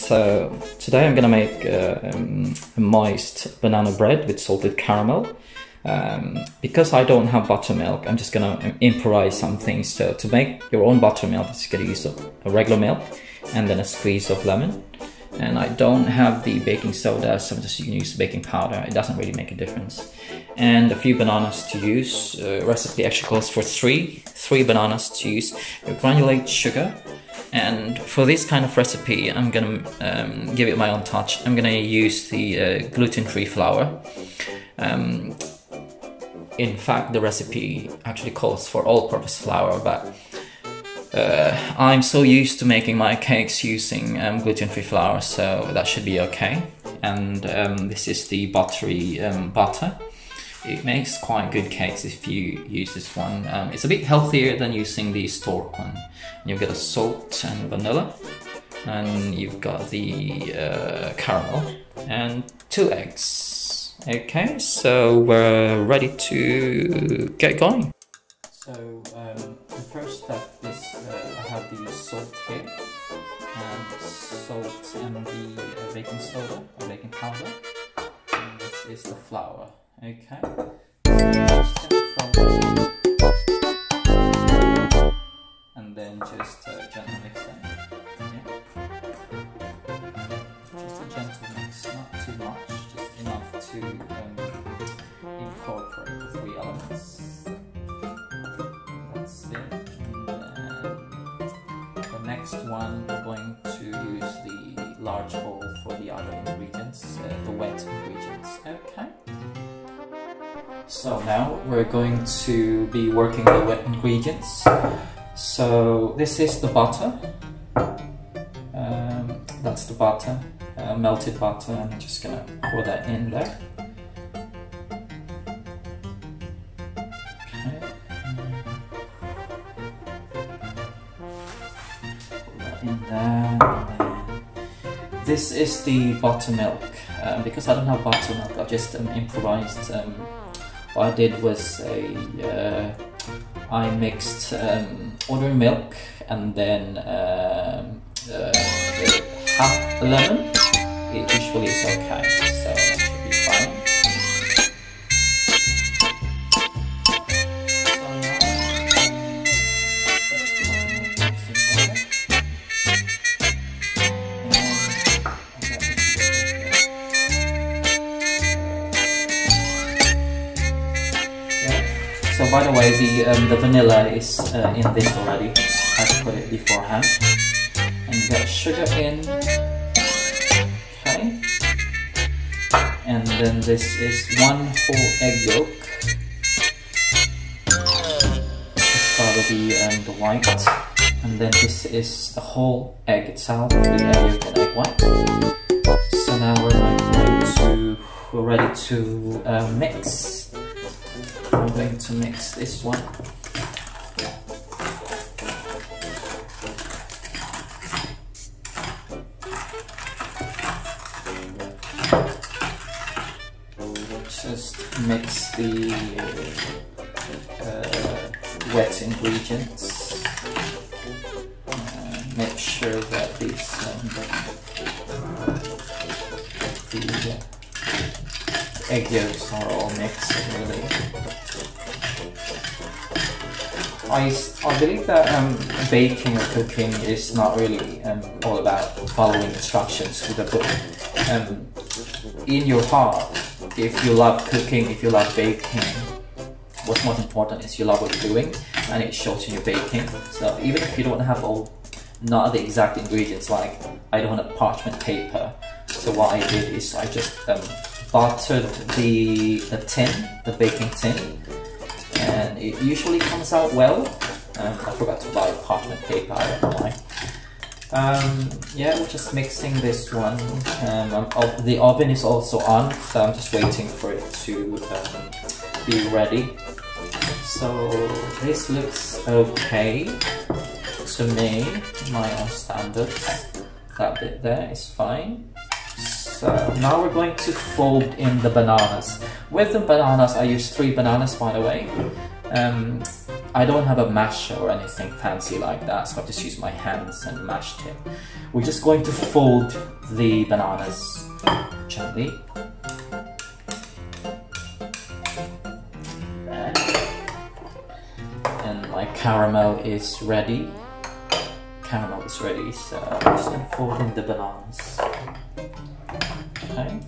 So today I'm gonna make a moist banana bread with salted caramel. Because I don't have buttermilk, I'm just gonna improvise some things. So to make your own buttermilk, you're gonna use a regular milk and then a squeeze of lemon. And I don't have the baking soda, so I'm just gonna use baking powder. It doesn't really make a difference. And a few bananas to use. Recipe actually calls for three bananas to use. Granulate sugar. And for this kind of recipe, I'm gonna give it my own touch. I'm gonna use the gluten-free flour. In fact, the recipe actually calls for all-purpose flour, but I'm so used to making my cakes using gluten-free flour, so that should be okay. And this is the buttery butter. It makes quite good cakes if you use this one. It's a bit healthier than using the stored one. You've got a salt and vanilla, and you've got the caramel and 2 eggs. Okay, so we're ready to get going. So the first step is I have the salt here, and salt and the baking soda or baking powder, and this is the flour. Okay, and then just gently mix them. Yeah. Just a gentle mix, not too much, just enough to incorporate the 3 elements. That's it. And then the next one, we're going to use the large bowl for the other ingredients, the wet ingredients. Okay. So now we're going to be working the wet ingredients. So this is the butter. That's the butter, melted butter. I'm just gonna pour that in there. Okay. Pour that in there. This is the buttermilk. Because I don't have buttermilk, I just improvised. What I did was I mixed ordinary milk and then half a lemon. It usually is okay, so that should be fine. So by the way, the vanilla is in this already. I put it beforehand. And you got sugar in. Okay. And then this is 1 whole egg yolk. It's gotta be the white. And then this is the whole egg itself, the egg yolk and egg white. So now we're ready to mix. I'm going to mix this one. Just mix the wet ingredients. Make sure that the egg yolks are all mixed really. I believe that baking or cooking is not really all about following instructions with a book. In your heart, if you love cooking, if you love baking, what's most important is you love what you're doing, and it shows in your baking. So even if you don't have not the exact ingredients, like I don't have parchment paper, so what I did is I just buttered the tin, the baking tin, and it usually comes out well. I forgot to buy parchment paper, I don't know why. Yeah, we're just mixing this one. The oven is also on, so I'm just waiting for it to be ready. So this looks okay to me, my own standards. That bit there is fine. So now we're going to fold in the bananas. With the bananas, I use 3 bananas, by the way. I don't have a masher or anything fancy like that, so I just use my hands and mashed it. We're just going to fold the bananas gently. And my caramel is ready. Caramel is ready, so I'm just going to fold in the bananas. Okay.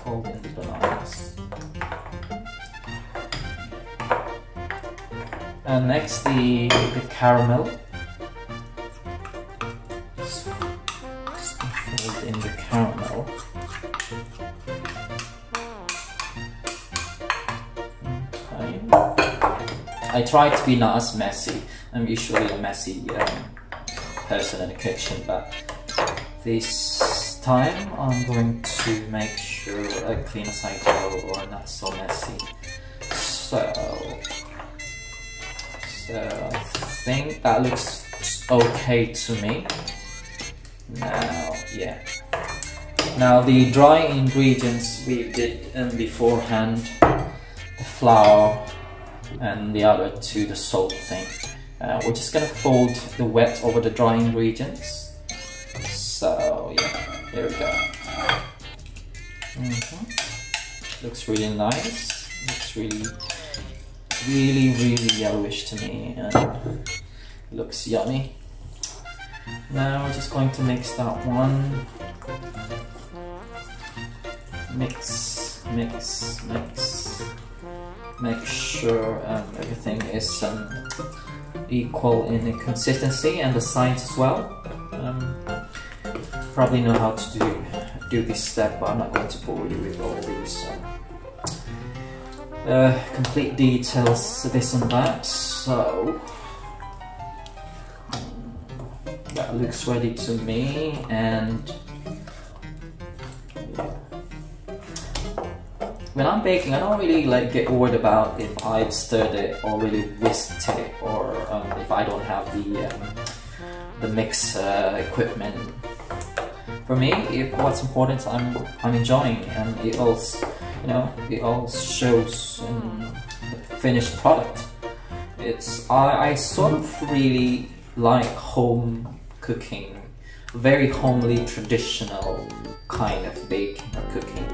Fold in the bananas. And next the caramel. Just fold in the caramel. Okay. I try to be not as messy. I'm usually a messy person in the kitchen, but this time I'm going to make sure I clean as I go, or not so messy. So I think that looks okay to me. Now, yeah. Now the dry ingredients we did beforehand, the flour and the other two, the salt thing. We're just gonna fold the wet over the dry ingredients. So yeah, there we go. Looks really nice. Looks really yellowish to me, and looks yummy. Now we're just going to mix that one. Mix. Make sure everything is equal in the consistency and the sides as well. Probably know how to do this step, but I'm not going to bore you with all these complete details, this and that. So that looks ready to me, and when I'm baking, I don't really get worried about if I've stirred it or really whisked it, or if I don't have the mix equipment. For me, what's important, I'm enjoying, and it all shows in the finished product. I sort of really like home cooking, very homely, traditional kind of baking or cooking.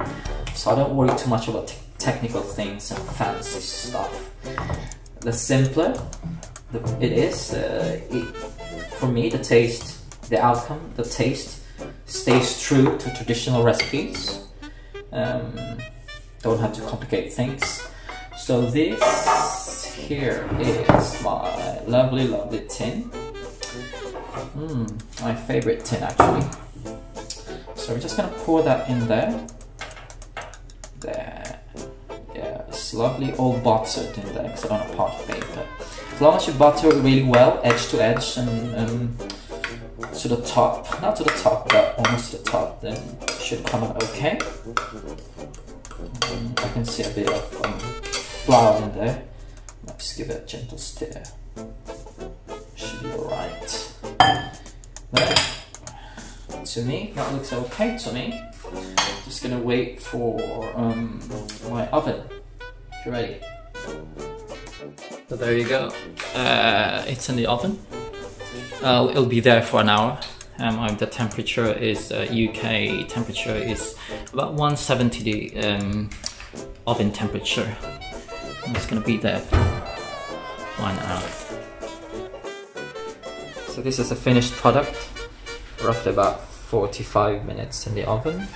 So I don't worry too much about technical things and fancy stuff. The simpler it is, for me, the taste, the outcome, the taste stays true to traditional recipes. Don't have to complicate things. So this here is my lovely tin. My favorite tin, actually. So we're just gonna pour that in there. There. Yeah, it's lovely all buttered in there, because I don't have parchment paper. As long as you butter it really well, edge to edge, and to the top, not to the top, but almost to the top, then it should come out okay. I can see a bit of flour in there. Let's just give it a gentle stir. Should be alright. There. To me, that looks okay to me. Just gonna wait for my oven. If you're ready. So there you go. It's in the oven. It'll be there for an hour. The temperature is UK temperature is about 170 the oven temperature. I'm just gonna be there for 1 hour. So this is a finished product, roughly about 45 minutes in the oven.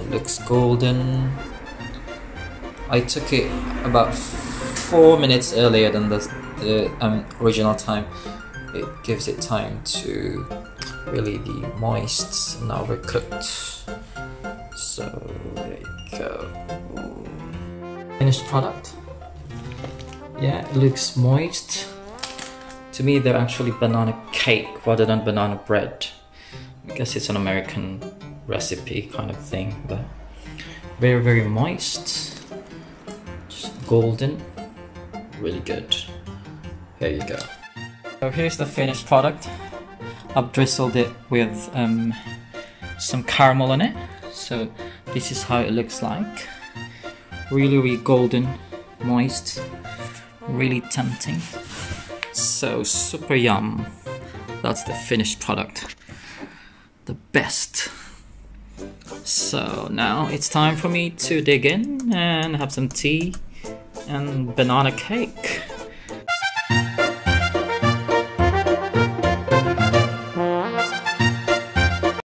Looks golden. I took it about 4 minutes earlier than the original time. It gives it time to really be moist and overcooked. So there you go. Finished product. Yeah, it looks moist. To me, they're actually banana cake rather than banana bread. I guess it's an American recipe kind of thing, but very moist. Just golden. Really good. Here you go. So here's the finished product. I've drizzled it with some caramel on it. So this is how it looks like. Really, really golden, moist, really tempting. So super yum. That's the finished product. The best. So now it's time for me to dig in and have some tea and banana cake.